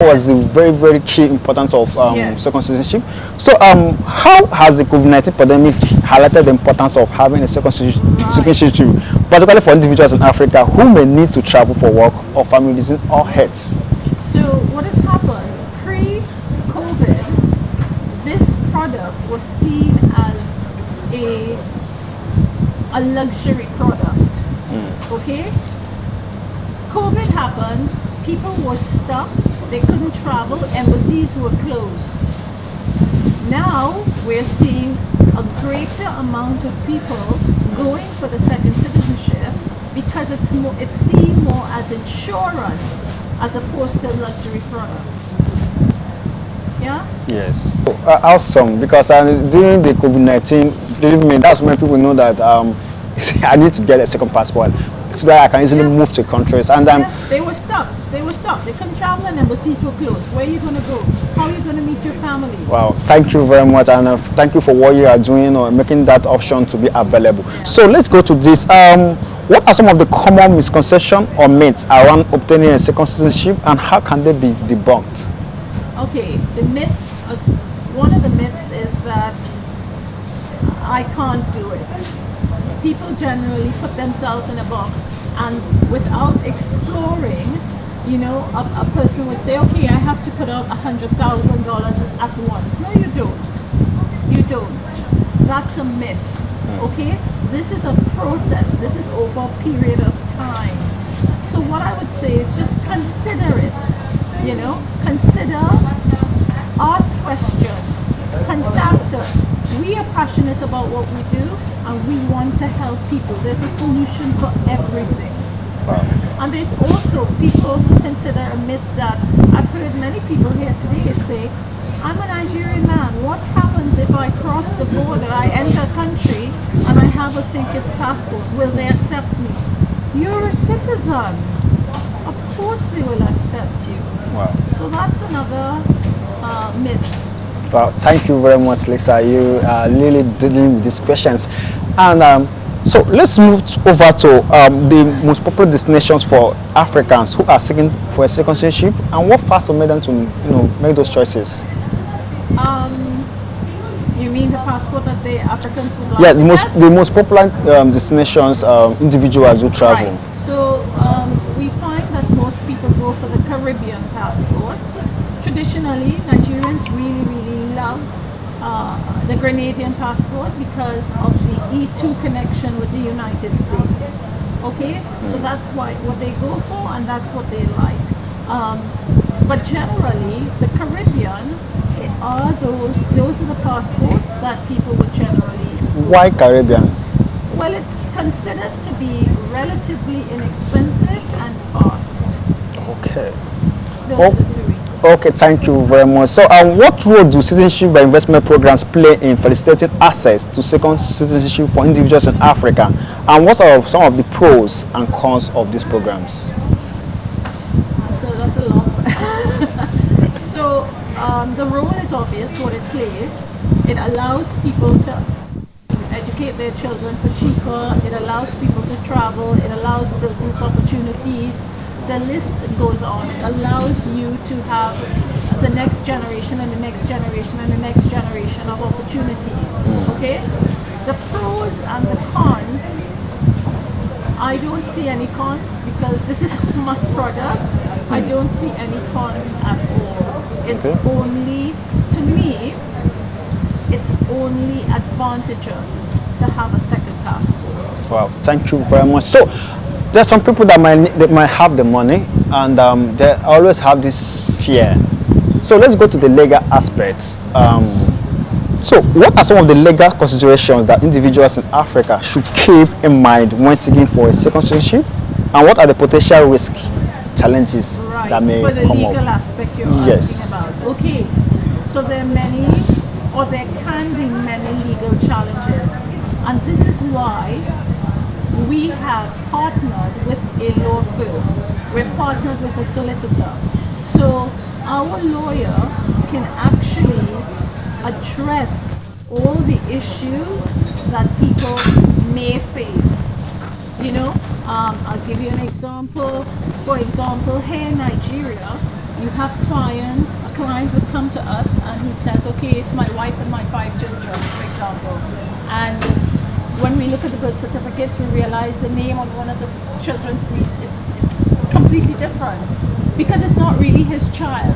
was the very, very key importance of second citizenship. So, how has the COVID-19 pandemic highlighted the importance of having a citizenship, particularly for individuals in Africa who may need to travel for work or family reasons or health? So, what has happened pre-COVID? This product was seen as a luxury product. Okay. COVID happened. People were stuck. They couldn't travel. Embassies were closed. Now we're seeing a greater amount of people going for the second citizenship because it's seen more as insurance as opposed to a luxury product. Yeah. Yes. So, awesome. Because during the COVID-19, believe me, that's when people know that I need to get a second passport so that I can easily move to countries. And they were stuck. They were stuck. They couldn't travel and embassies were closed. Where are you going to go? How are you going to meet your family? Wow, thank you very much, and thank you for what you are doing or making that option to be available. Yeah. So let's go to this. What are some of the common misconceptions or myths around obtaining a second citizenship, and how can they be debunked? Okay, the myth, one of the myths is that I can't do it. People generally put themselves in a box, and without exploring, you know, a person would say, okay, I have to put out $100,000 at once. No, you don't. You don't. That's a myth. Okay? This is a process. This is over a period of time. So what I would say is just consider it. You know, consider, ask questions, contact us. We are passionate about what we do, and we want to help people. There's a solution for everything. Wow. And there's also people also consider a myth that I've heard many people here today say, I'm a Nigerian man. What happens if I cross the border, I enter a country, and I have a St. Kitts passport? Will they accept me? You're a citizen. Of course they will accept you. Wow. So that's another myth. Well, thank you very much, Lisa. You are really dealing with these questions. And so let's move over to the most popular destinations for Africans who are seeking for a second citizenship, and what factors made them to, you know, make those choices. You mean the passport that the Africans would like? Yeah, to the most popular destinations individuals who travel. Right. So we find that most people go for the Caribbean passports. Traditionally, Nigerians really love the Grenadian passport because of the E2 connection with the United States. Okay, so that's what they go for, and that's what they like. But generally, the Caribbean are those are the passports that people would generally. Why Caribbean? Well, it's considered to be relatively inexpensive and fast. Okay. Those are the two reasons. Okay, thank you very much. So, what role do citizenship by investment programs play in facilitating access to second citizenship for individuals in Africa? And what are some of the pros and cons of these programs? So that's a long question. So the role is obvious, what it plays. It allows people to educate their children for cheaper. It allows people to travel. It allows business opportunities. The list goes on. It allows you to have the next generation and the next generation and the next generation of opportunities. Okay? The pros and the cons, I don't see any cons because this is my product. I don't see any cons at all. It's only, to me, it's only advantageous to have a second passport. Wow, thank you very much. So, there are some people that might have the money, and they always have this fear. So let's go to the legal aspect. So what are some of the legal considerations that individuals in Africa should keep in mind when seeking for a second citizenship, and what are the potential risk challenges that may come up? For the legal aspect you're asking about. Okay, so there are many, or there can be many legal challenges, and this is why we have partnered with a law firm. We've partnered with a solicitor. So our lawyer can actually address all the issues that people may face. You know, I'll give you an example. For example, here in Nigeria, you have clients, a client would come to us and he says, okay, it's my wife and my 5 children, for example. And when we look at the birth certificates, we realize the name on one of the children's names is it's completely different because it's not really his child.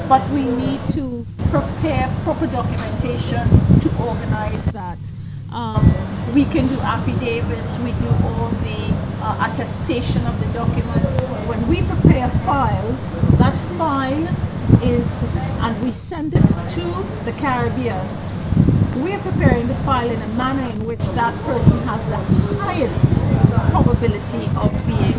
But we need to prepare proper documentation to organize that. We can do affidavits, we do all the attestation of the documents. When we prepare a file, that file is, and we send it to the Caribbean, we are preparing the file in a manner in which that person has the highest probability of being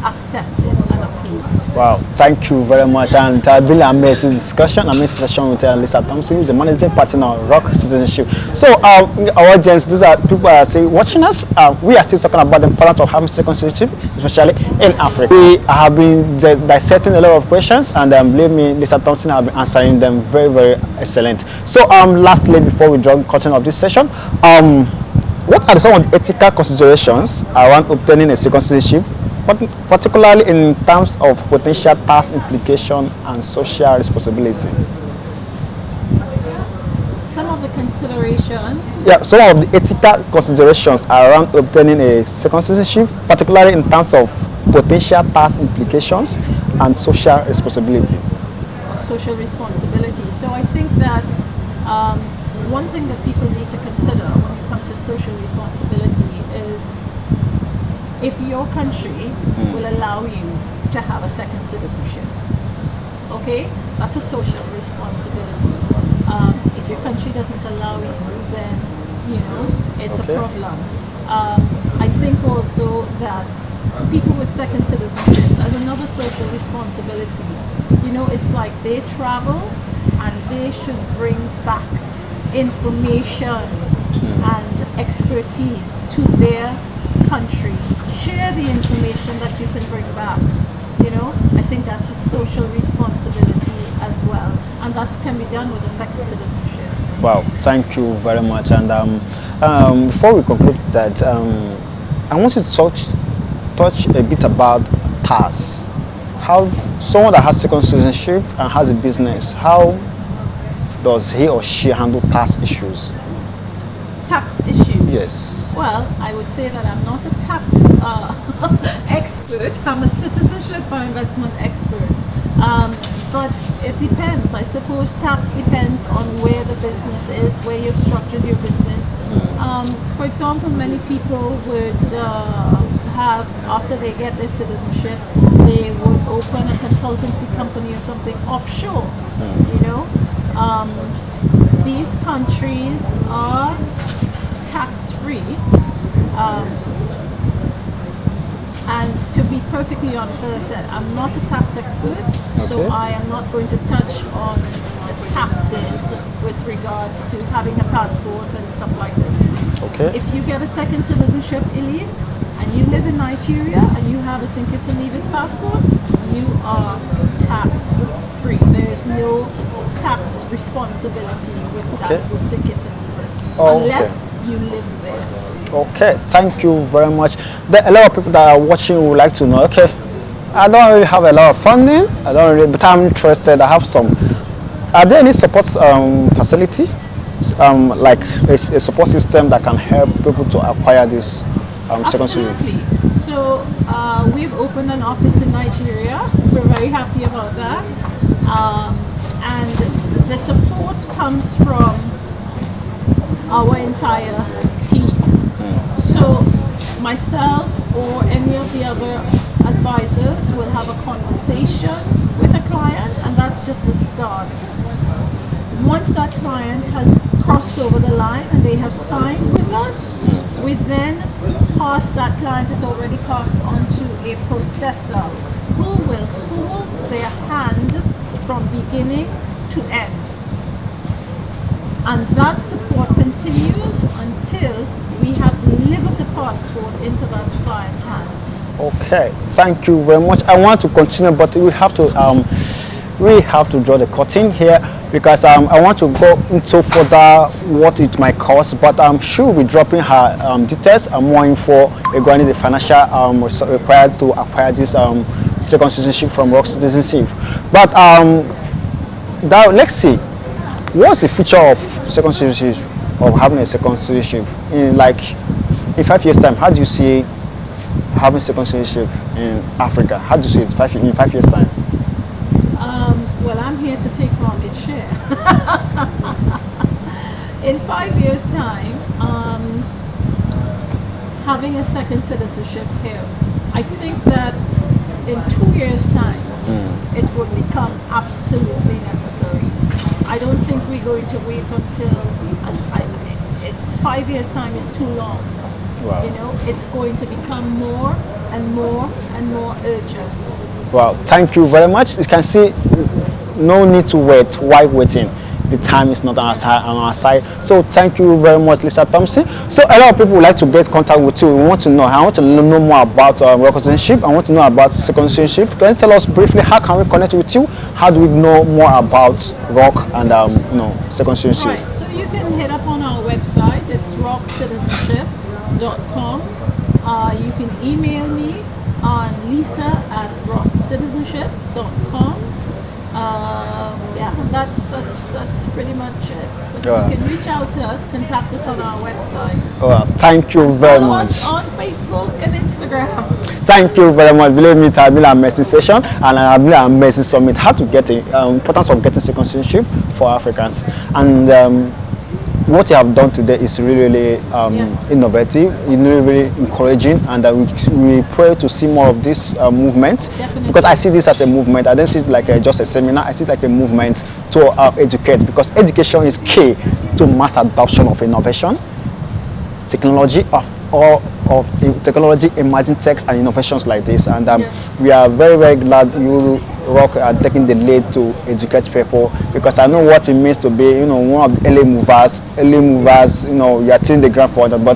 accepted and approved. Wow, thank you very much. And I really amazing discussion, amazing session with Lisa Thompson, who's the managing partner of ROC Citizenship. So, our audience, those are people that are say, watching us. We are still talking about the importance of having second citizenship, especially in Africa. We have been dissecting a lot of questions, and believe me, Lisa Thompson has been answering them very, very excellent. So, lastly, before we draw the curtain of this session, what are some of the ethical considerations around obtaining a second citizenship, particularly in terms of potential tax implication and social responsibility? Some of the considerations. Yeah, some of the ethical considerations around obtaining a second citizenship, particularly in terms of potential tax implications and social responsibility. Social responsibility. So I think that one thing that people need to consider when you come to social responsibility is if your country will allow you to have a second citizenship. Okay, that's a social responsibility. If your country doesn't allow you, then it's a problem. I think also that people with second citizenships as another social responsibility, it's like they travel and they should bring back information and expertise to their country. Share the information that you can bring back. I think that's a social responsibility as well, and that can be done with a second citizenship. Wow, thank you very much. And before we conclude that, I want to touch a bit about tax. How someone that has second citizenship and has a business, how does he or she handle tax issues? Tax issues? Yes. Well, I would say that I'm not a tax expert. I'm a citizenship or investment expert. But it depends. I suppose tax depends on where the business is, where you've structured your business. For example, many people would have, after they get their citizenship, they would open a consultancy company or something offshore. These countries are tax-free, and to be perfectly honest, as I said, I'm not a tax expert, so I am not going to touch on the taxes with regards to having a passport and stuff like this. Okay. If you get a second citizenship, elite, and you live in Nigeria and you have a St. Kitts and Nevis passport, you are tax-free. There is no tax responsibility with that with St. Kitts and Nevis, unless you live there. Okay, thank you very much. There are a lot of people that are watching who would like to know, okay, I don't really have a lot of funding, but I'm interested, I have some. Are there any support facility, like a support system that can help people to acquire this second citizenship? Absolutely. So we've opened an office in Nigeria. We're very happy about that. And the support comes from our entire team. So myself or any of the other advisors will have a conversation with a client, and that's just the start. Once that client has crossed over the line and they have signed with us, we then pass that client, it's already passed on to a processor who will hold their hand from beginning to end. And that support continues until we have delivered the passport into that client's hands. Okay, thank you very much. I want to continue, but we have to draw the curtain here, because I want to go into further what it might cost, but she will be dropping her details and more info regarding the financial required to acquire this second citizenship from ROC Citizenship. But now let's see, what's the future of second citizenship, of having a second citizenship in 5 years time? How do you see having second citizenship in Africa? How do you see it in 5 years time? Well, I'm here to take market share. In 5 years' time, having a second citizenship here, I think that in 2 years' time, it would become absolutely necessary. I don't think we're going to wait until 5 years' time is too long. Wow. You know, it's going to become more and more and more urgent. Well, thank you very much. You can see no need to wait. Why waiting? The time is not on our side. So thank you very much, Lisa Thompson. So a lot of people would like to get in contact with you. We want to know. I want to know more about ROC Citizenship. I want to know about second citizenship. Can you tell us briefly how can we connect with you? How do we know more about ROC and second citizenship? Right. So you can hit up on our website. It's rockcitizenship.com. You can email me on lisa@rockcitizenship.com. Yeah, that's pretty much it. But you can reach out to us, contact us on our website. Well, thank you very Follow much. us on Facebook and Instagram. Thank you very much. Believe me, it has been an amazing session and an amazing summit. How to get the importance of getting second citizenship for Africans. And what you have done today is really innovative, really encouraging, and we pray to see more of this movement. Definitely. Because I see this as a movement. I don't see it like just a seminar. I see it like a movement to educate, because education is key to mass adoption of innovation, technology, technology, emerging techs and innovations like this. And we are very, very glad you ROC are taking the lead to educate people, because I know what it means to be, one of the early movers, you are tilling the ground for them. But